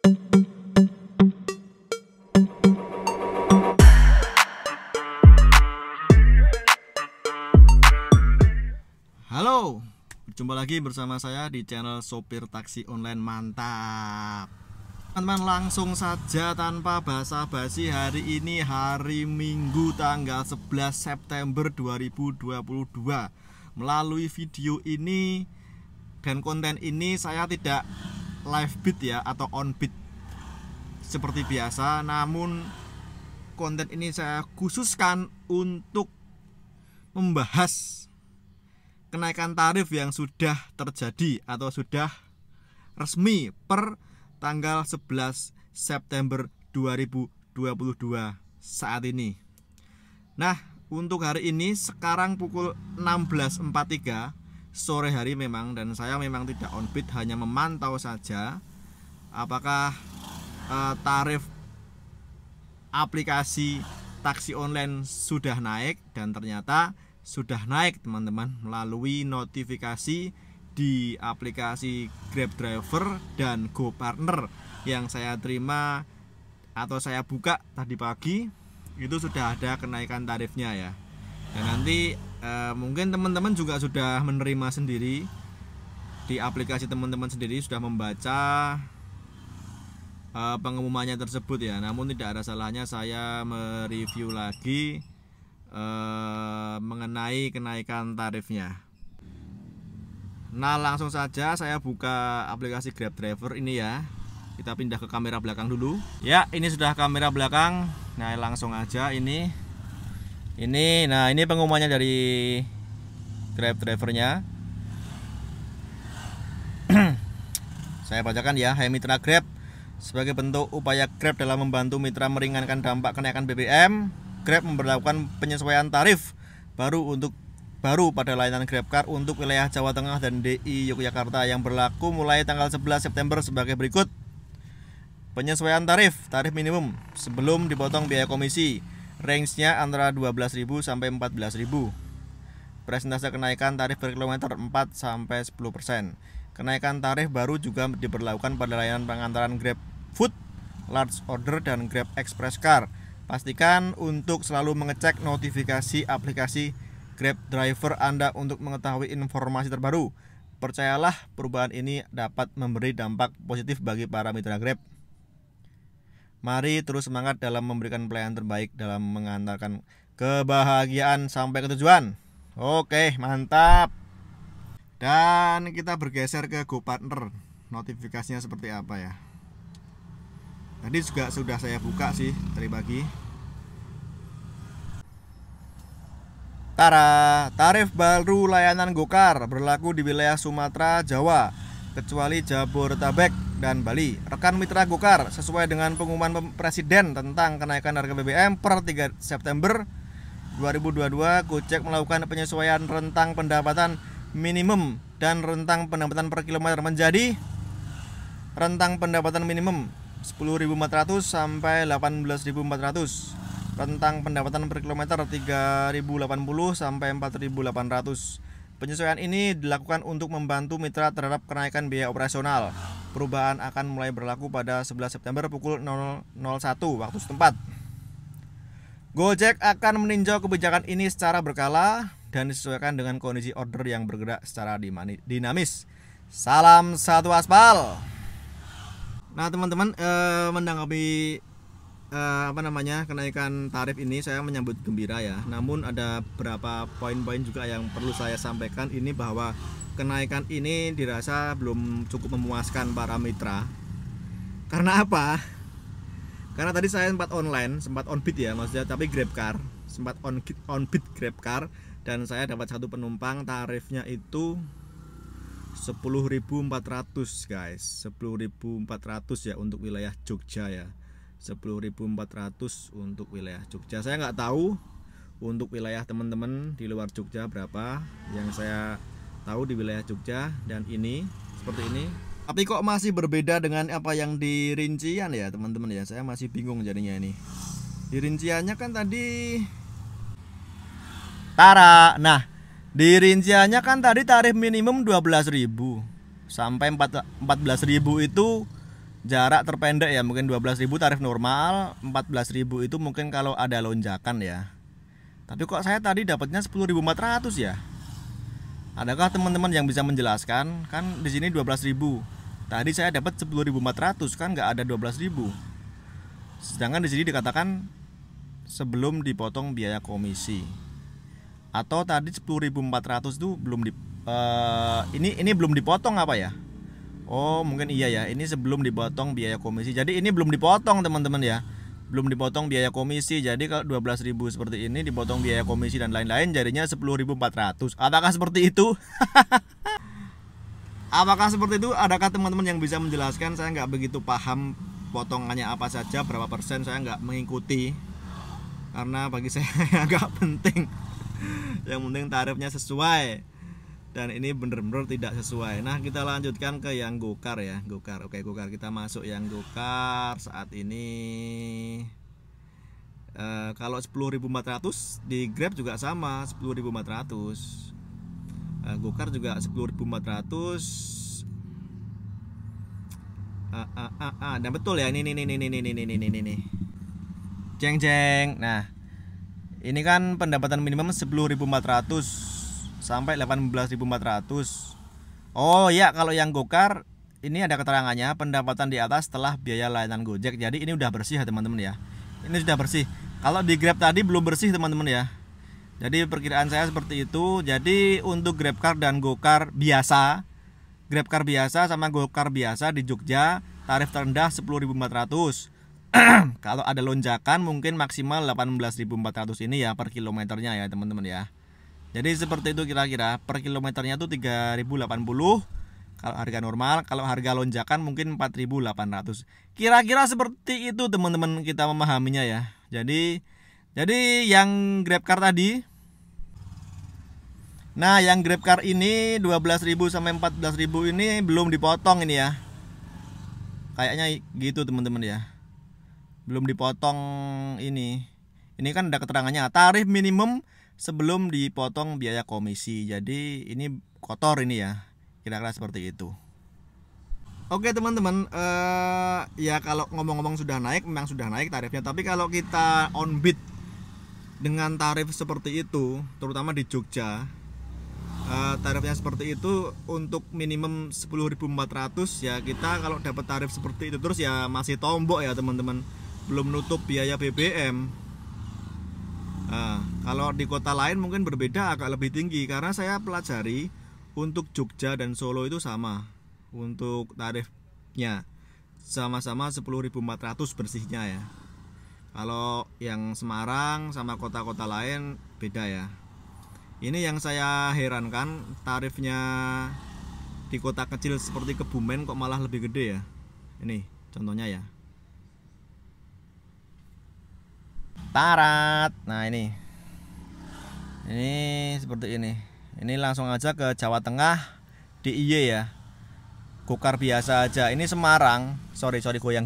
Halo, berjumpa lagi bersama saya di channel Sopir Taksi Online Mantap. Teman-teman, langsung saja tanpa basa-basi, hari ini hari Minggu tanggal 11 September 2022. Melalui video ini dan konten ini saya tidak live beat ya, atau on beat seperti biasa. Namun konten ini saya khususkan untuk membahas kenaikan tarif yang sudah terjadi atau sudah resmi per tanggal 11 September 2022 saat ini. Nah, untuk hari ini sekarang pukul 16.43 sore hari memang, dan saya memang tidak on beat, hanya memantau saja apakah tarif aplikasi taksi online sudah naik, dan ternyata sudah naik teman-teman, melalui notifikasi di aplikasi Grab Driver dan GoPartner yang saya terima atau saya buka tadi pagi. Itu sudah ada kenaikan tarifnya ya. Dan nanti mungkin teman-teman juga sudah menerima sendiri di aplikasi, teman-teman sendiri sudah membaca pengumumannya tersebut ya. Namun tidak ada salahnya saya mereview lagi mengenai kenaikan tarifnya. Nah, langsung saja saya buka aplikasi Grab Driver ini ya. Kita pindah ke kamera belakang dulu. Ya, ini sudah kamera belakang. Nah, langsung aja ini. Nah, ini pengumumannya dari Grab Drivernya. Saya bacakan ya. Hai mitra Grab, sebagai bentuk upaya Grab dalam membantu mitra meringankan dampak kenaikan BBM, Grab memberlakukan penyesuaian tarif baru pada layanan GrabCar untuk wilayah Jawa Tengah dan DI Yogyakarta yang berlaku mulai tanggal 11 September sebagai berikut. Penyesuaian tarif minimum sebelum dipotong biaya komisi, range-nya antara 12.000 sampai 14.000. Persentase kenaikan tarif per kilometer 4 sampai 10%. Kenaikan tarif baru juga diberlakukan pada layanan pengantaran Grab Food, Large Order dan Grab Express Car. Pastikan untuk selalu mengecek notifikasi aplikasi Grab Driver Anda untuk mengetahui informasi terbaru. Percayalah, perubahan ini dapat memberi dampak positif bagi para mitra Grab. Mari terus semangat dalam memberikan pelayanan terbaik dalam mengantarkan kebahagiaan sampai ke tujuan. Oke, mantap. Dan kita bergeser ke GoPartner. Notifikasinya seperti apa ya? Tadi juga sudah saya buka sih tadi pagi. Tarif baru layanan GoCar berlaku di wilayah Sumatera, Jawa, kecuali Jabodetabek dan Bali. Rekan mitra GoCar, sesuai dengan pengumuman Presiden tentang kenaikan harga BBM per 3 September 2022, Gojek melakukan penyesuaian rentang pendapatan minimum dan rentang pendapatan per kilometer menjadi rentang pendapatan minimum 10.400 sampai 18.400. Rentang pendapatan per kilometer 3.080 sampai 4.800. Penyesuaian ini dilakukan untuk membantu mitra terhadap kenaikan biaya operasional. Perubahan akan mulai berlaku pada 11 September pukul 001 waktu setempat. Gojek akan meninjau kebijakan ini secara berkala dan disesuaikan dengan kondisi order yang bergerak secara dinamis. Salam satu aspal. Nah, teman-teman, menanggapi kenaikan tarif ini saya menyambut gembira ya. Namun ada beberapa poin-poin juga yang perlu saya sampaikan ini, bahwa kenaikan ini dirasa belum cukup memuaskan para mitra. Karena apa? Karena tadi saya sempat on beat ya maksudnya, tapi GrabCar sempat on beat GrabCar, dan saya dapat satu penumpang tarifnya itu 10.400 guys. 10.400 ya untuk wilayah Jogja ya. 10.400 untuk wilayah Jogja. Saya nggak tahu untuk wilayah teman-teman di luar Jogja berapa. Yang saya tahu di wilayah Jogja dan ini seperti ini. Tapi kok masih berbeda dengan apa yang di rincian ya teman-teman ya. Saya masih bingung jadinya ini. Di rinciannya kan tadi nah, di rinciannya kan tadi tarif minimum 12.000 sampai 14.000 itu jarak terpendek ya, mungkin 12.000 tarif normal, 14.000 itu mungkin kalau ada lonjakan ya. Tapi kok saya tadi dapatnya 10.400 ya? Adakah teman-teman yang bisa menjelaskan? Kan di sini 12.000. Tadi saya dapat 10.400, kan nggak ada 12.000. Sedangkan di sini dikatakan sebelum dipotong biaya komisi. Atau tadi 10.400 itu belum ini belum dipotong apa ya? Oh mungkin iya ya, ini sebelum dipotong biaya komisi. Jadi ini belum dipotong teman-teman ya, belum dipotong biaya komisi. Jadi kalau 12.000 seperti ini dipotong biaya komisi dan lain-lain, jadinya 10.400. Apakah seperti itu? Apakah seperti itu? Adakah teman-teman yang bisa menjelaskan? Saya nggak begitu paham potongannya apa saja, berapa persen, saya nggak mengikuti. Karena bagi saya agak penting. Yang penting tarifnya sesuai. Dan ini bener-bener tidak sesuai. Nah kita lanjutkan ke yang Gokar ya. Gokar, oke Gokar, kita masuk yang Gokar saat ini. Kalau 10.400 di Grab juga sama 10.400. Gokar juga 10.400. Dan betul ya, ini jeng. Nah ini kan pendapatan minimum 10.400 sampai 18.400. Oh ya, kalau yang Gokar ini ada keterangannya pendapatan di atas setelah biaya layanan Gojek. Jadi ini udah bersih ya teman-teman ya. Ini sudah bersih. Kalau di Grab tadi belum bersih teman-teman ya. Jadi perkiraan saya seperti itu. Jadi untuk GrabCar dan Gokar biasa, GrabCar biasa sama Gokar biasa di Jogja tarif terendah 10.400. Kalau ada lonjakan mungkin maksimal 18.400 ini ya per kilometernya ya teman-teman ya. Jadi seperti itu kira-kira, per kilometernya tuh 3.080 kalau harga normal, kalau harga lonjakan mungkin 4.800. Kira-kira seperti itu teman-teman kita memahaminya ya. Jadi yang GrabCar tadi, nah yang GrabCar ini 12.000 sampai 14.000 ini belum dipotong ini ya. Kayaknya gitu teman-teman ya. Belum dipotong ini. Ini kan ada keterangannya tarif minimum sebelum dipotong biaya komisi. Jadi ini kotor ini ya, kira-kira seperti itu. Oke teman-teman, ya kalau ngomong-ngomong sudah naik, memang sudah naik tarifnya. Tapi kalau kita on bid dengan tarif seperti itu, terutama di Jogja, tarifnya seperti itu untuk minimum 10.400 ya. Kita kalau dapat tarif seperti itu terus ya masih tombok ya teman-teman, belum nutup biaya BBM. Kalau di kota lain mungkin berbeda, agak lebih tinggi. Karena saya pelajari untuk Jogja dan Solo itu sama untuk tarifnya, sama-sama 10.400 bersihnya ya. Kalau yang Semarang sama kota-kota lain beda ya. Ini yang saya herankan, tarifnya di kota kecil seperti Kebumen kok malah lebih gede ya. Ini contohnya ya. Tarat. Nah ini seperti ini. Ini langsung aja ke Jawa Tengah, DIY ya. Gokar biasa aja. Ini Semarang. Sorry goyang.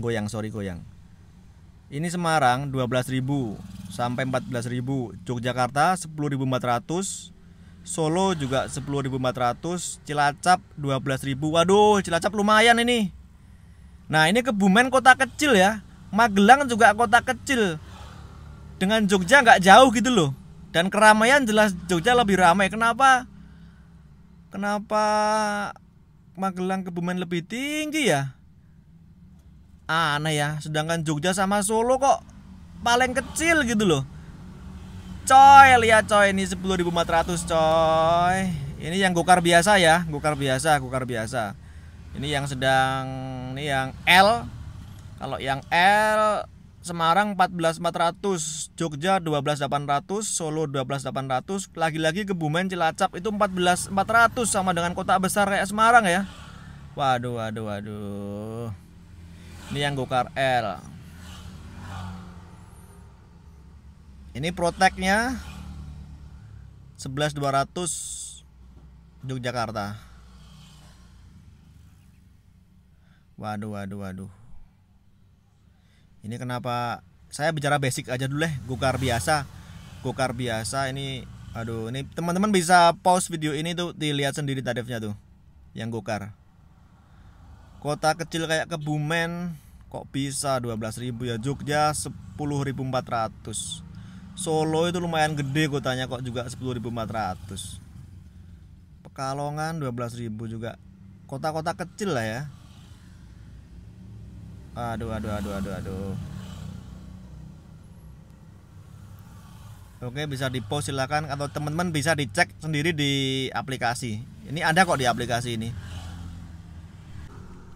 Ini Semarang 12.000 sampai 14.000. Yogyakarta 10.400. Solo juga 10.400. Cilacap 12.000. Waduh, Cilacap lumayan ini. Nah ini Kebumen kota kecil ya. Magelang juga kota kecil. Dengan Jogja nggak jauh gitu loh. Dan keramaian jelas Jogja lebih ramai. Kenapa Magelang Kebumen lebih tinggi ya? Aneh ya. Sedangkan Jogja sama Solo kok paling kecil gitu loh. Coy, lihat coy, ini 10.400 coy. Ini yang Gokar biasa ya, Gokar biasa. Ini yang sedang, ini yang L. Kalau yang L Semarang 14.400, Jogja 12.800, Solo 12.800, lagi-lagi Kebumen Cilacap itu 14.400 sama dengan kota besar kayak Semarang ya. Waduh. Ini yang Gokar L. Ini Proteknya 11.200 Yogyakarta. Waduh. Ini kenapa saya bicara basic aja dulu deh. Gokar biasa ini. Aduh, ini teman-teman bisa pause video ini tuh dilihat sendiri tarifnya tuh. Yang Gokar. Kota kecil kayak Kebumen kok bisa 12.000 ya. Jogja 10.400. Solo itu lumayan gede kotanya kok juga 10.400. Pekalongan 12.000 juga. Kota-kota kecil lah ya. Aduh. Oke, bisa di-post silakan, atau teman-teman bisa dicek sendiri di aplikasi. Ini ada kok di aplikasi ini.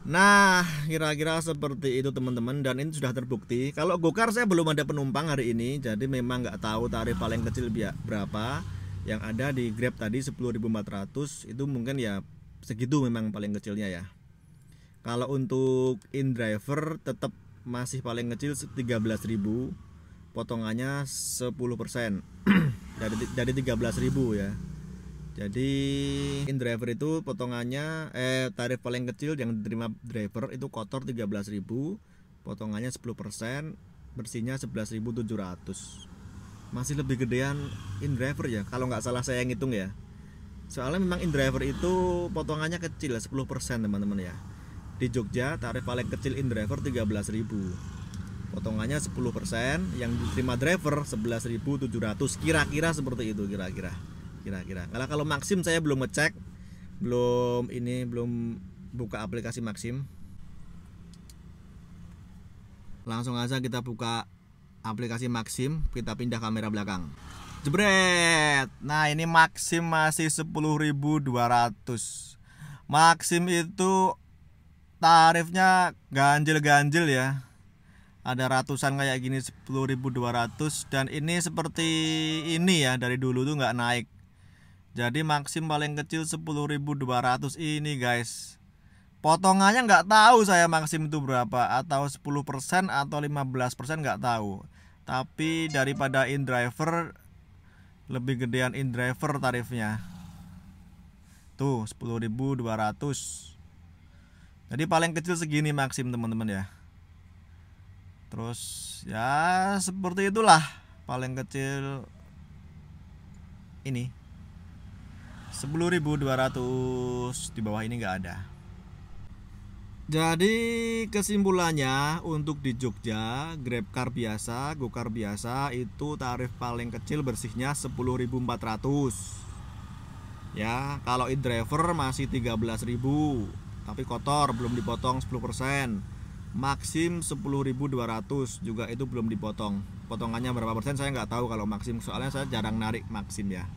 Nah, kira-kira seperti itu teman-teman, dan ini sudah terbukti. Kalau Gokar saya belum ada penumpang hari ini, jadi memang nggak tahu tarif paling kecil berapa. Yang ada di Grab tadi 10.400, itu mungkin ya segitu memang paling kecilnya ya. Kalau untuk InDriver tetap masih paling kecil 13.000, potongannya 10% dari 13.000 ya. Jadi InDriver itu potongannya tarif paling kecil yang diterima driver itu kotor 13.000, potongannya 10%, bersihnya 11.700. Masih lebih gedean InDriver ya, kalau nggak salah saya ngitung ya. Soalnya memang InDriver itu potongannya kecil 10% teman-teman ya. Di Jogja tarif paling kecil InDriver 13.000, potongannya 10%, yang diterima driver 11.700. Kira-kira seperti itu kira-kira. Kalau Maxim saya belum ngecek, belum buka aplikasi Maxim. Langsung aja kita buka aplikasi Maxim, kita pindah kamera belakang. Jebret. Nah, ini Maxim masih 10.200. Maxim itu tarifnya ganjil ya. Ada ratusan kayak gini 10.200, dan ini seperti ini ya, dari dulu tuh nggak naik. Jadi Maxim paling kecil 10.200 ini guys. Potongannya nggak tahu saya Maxim itu berapa, atau 10% atau 15% nggak tahu. Tapi daripada InDriver, lebih gedean InDriver tarifnya. Tuh 10.200. Jadi paling kecil segini Maxim teman-teman ya. Terus ya seperti itulah, paling kecil ini 10.200, di bawah ini nggak ada. Jadi kesimpulannya, untuk di Jogja GrabCar biasa, Gokar biasa itu tarif paling kecil bersihnya 10.400 ya. Kalau InDriver masih 13.000, tapi kotor, belum dipotong 10%. Maxim 10.200 juga, itu belum dipotong. Potongannya berapa persen saya nggak tahu kalau Maxim, soalnya saya jarang narik Maxim ya.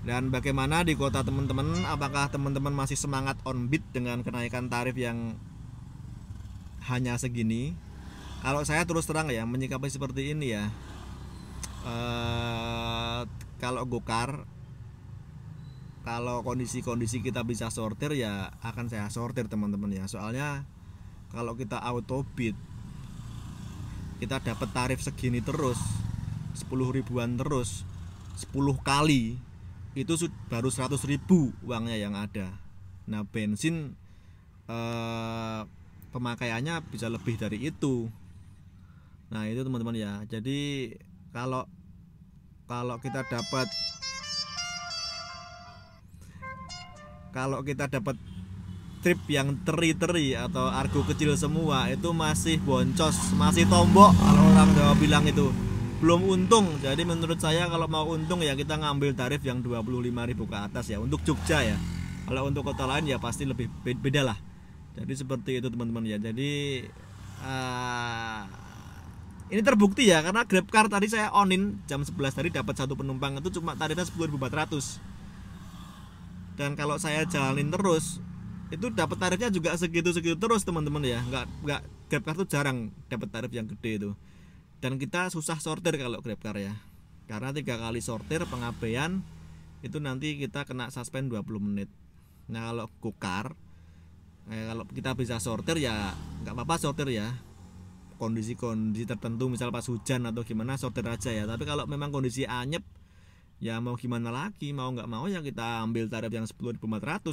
Dan bagaimana di kota teman-teman? Apakah teman-teman masih semangat on beat dengan kenaikan tarif yang hanya segini? Kalau saya terus terang ya, menyikapi seperti ini ya. Kalau Gokar, kalau kondisi-kondisi kita bisa sortir ya akan saya sortir teman-teman ya. Soalnya kalau kita auto bid, kita dapat tarif segini terus, 10 ribuan terus, 10 kali, itu baru 100.000 uangnya yang ada. Nah, bensin pemakaiannya bisa lebih dari itu. Nah, itu teman-teman ya. Jadi kalau kita dapat trip yang teri-teri atau argo kecil semua, itu masih boncos, masih tombok kalau orang Jawa bilang, itu belum untung. Jadi menurut saya kalau mau untung ya kita ngambil tarif yang 25.000 ke atas ya, untuk Jogja ya. Kalau untuk kota lain ya pasti lebih beda lah. Jadi seperti itu teman-teman ya. Jadi ini terbukti ya, karena GrabCar tadi saya onin jam 11 tadi dapat satu penumpang, itu cuma tarifnya 10.400. Dan kalau saya jalanin terus, itu dapat tarifnya juga segitu-segitu terus teman-teman ya. Nggak GrabCar tuh jarang dapat tarif yang gede itu. Dan kita susah sortir kalau GrabCar ya, karena 3 kali sortir pengabaian itu nanti kita kena suspend 20 menit. Nah, kalau Gokar, kalau kita bisa sortir ya nggak apa-apa sortir ya. Kondisi-kondisi tertentu, misal pas hujan atau gimana, sortir aja ya. Tapi kalau memang kondisi anyep, ya mau gimana lagi, mau nggak mau ya kita ambil tarif yang 10.400.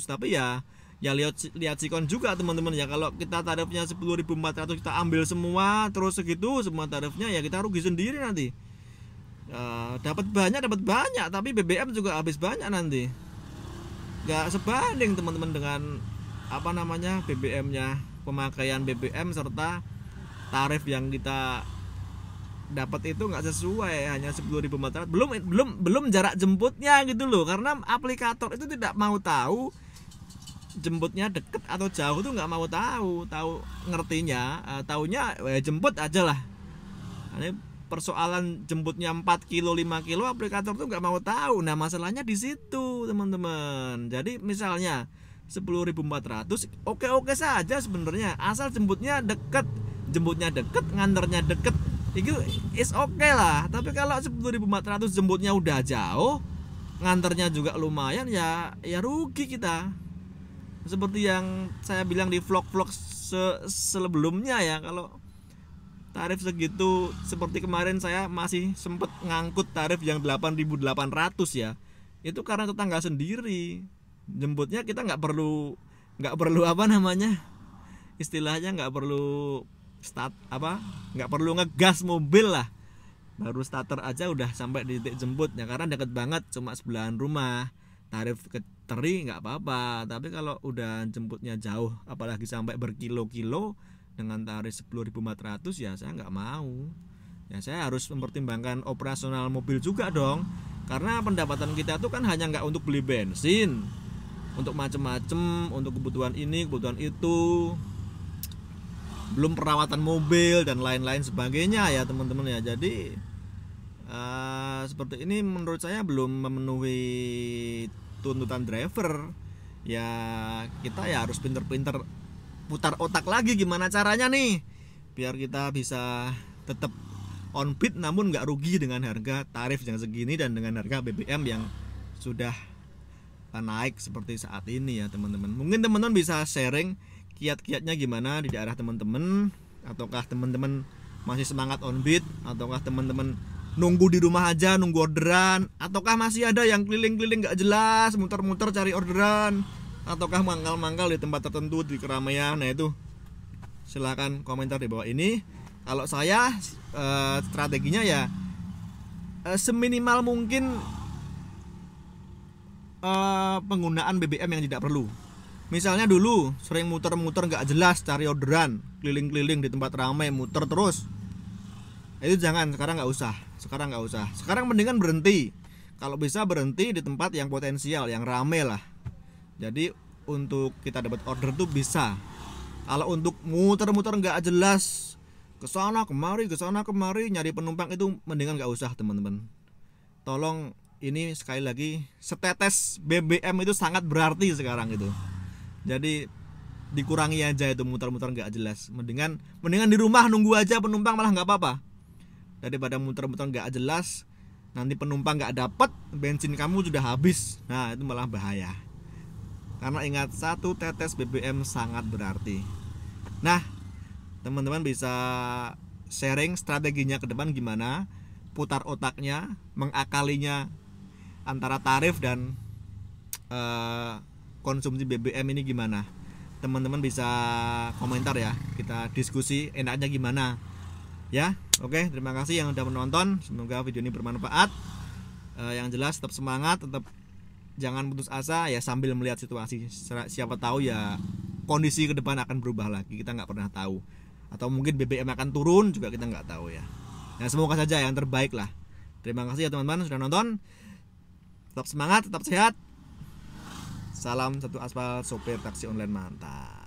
Tapi ya lihat sikon juga teman-teman ya. Kalau kita tarifnya 10.400 kita ambil semua terus segitu semua tarifnya, ya kita rugi sendiri nanti. Dapat banyak tapi BBM juga habis banyak nanti. Nggak sebanding teman-teman dengan BBM-nya, pemakaian BBM serta tarif yang kita dapat itu nggak sesuai, hanya 10.400. Belum jarak jemputnya gitu loh, karena aplikator itu tidak mau tahu jemputnya deket atau jauh, tuh nggak mau tahu ngertinya, taunya jemput aja lah. Ini persoalan jemputnya 4 kilo 5 kilo, aplikator tuh nggak mau tahu. Nah masalahnya di situ teman-teman. Jadi misalnya 10.400 oke saja sebenarnya, asal jemputnya deket, nganternya deket, itu is oke lah. Tapi kalau 10.400 jemputnya udah jauh, nganternya juga lumayan, ya rugi kita. Seperti yang saya bilang di vlog-vlog sebelumnya ya, kalau tarif segitu, seperti kemarin saya masih sempet ngangkut tarif yang 8.800 ya. Itu karena tetangga sendiri. Jemputnya kita nggak perlu istilahnya nggak perlu nggak perlu ngegas mobil lah, baru starter aja udah sampai di titik jemputnya, karena deket banget, cuma sebelahan rumah. Tarif teri nggak apa-apa, tapi kalau udah jemputnya jauh, apalagi sampai berkilo-kilo dengan tarif 10.400, ya saya nggak mau. Ya saya harus mempertimbangkan operasional mobil juga dong, karena pendapatan kita tuh kan hanya nggak untuk beli bensin, untuk macem-macem, untuk kebutuhan ini, kebutuhan itu, belum perawatan mobil dan lain-lain sebagainya ya teman-teman ya. Jadi seperti ini menurut saya belum memenuhi tuntutan driver. Ya kita ya harus pinter-pinter putar otak lagi, gimana caranya nih biar kita bisa tetap on beat namun nggak rugi dengan harga tarif yang segini dan dengan harga BBM yang sudah naik seperti saat ini ya teman-teman. Mungkin teman-teman bisa sharing kiat-kiatnya gimana di daerah teman-teman, ataukah teman-teman masih semangat on beat, ataukah teman-teman nunggu di rumah aja nunggu orderan, ataukah masih ada yang keliling-keliling gak jelas, muter-muter cari orderan, ataukah mangkal-mangkal di tempat tertentu di keramaian. Nah itu silahkan komentar di bawah ini. Kalau saya strateginya ya seminimal mungkin penggunaan BBM yang tidak perlu. Misalnya dulu sering muter-muter gak jelas cari orderan, keliling-keliling di tempat ramai, muter terus. Itu jangan, sekarang nggak usah. Sekarang mendingan berhenti. Kalau bisa berhenti di tempat yang potensial, yang rame lah. Jadi untuk kita dapat order tuh bisa. Kalau untuk muter-muter nggak jelas, kesana kemari nyari penumpang, itu mendingan nggak usah teman-teman. Tolong, ini sekali lagi, setetes BBM itu sangat berarti sekarang itu. Jadi dikurangi aja itu muter-muter nggak jelas. Mendingan di rumah nunggu aja penumpang, malah nggak apa-apa, daripada muter-muter nggak jelas, nanti penumpang nggak dapat, bensin kamu sudah habis. Nah itu malah bahaya. Karena ingat, satu tetes BBM sangat berarti. Nah teman-teman bisa sharing strateginya ke depan gimana, putar otaknya, mengakalinya antara tarif dan konsumsi BBM ini gimana. Teman-teman bisa komentar ya, kita diskusi enaknya gimana ya. Oke, terima kasih yang udah menonton, semoga video ini bermanfaat. Yang jelas tetap semangat, tetap jangan putus asa ya, sambil melihat situasi. Siapa tahu ya kondisi ke depan akan berubah lagi, kita nggak pernah tahu. Atau mungkin BBM akan turun juga, kita nggak tahu ya. Nah semoga saja yang terbaik lah. Terima kasih ya teman-teman sudah nonton. Tetap semangat, tetap sehat. Salam satu aspal, sopir taksi online mantap.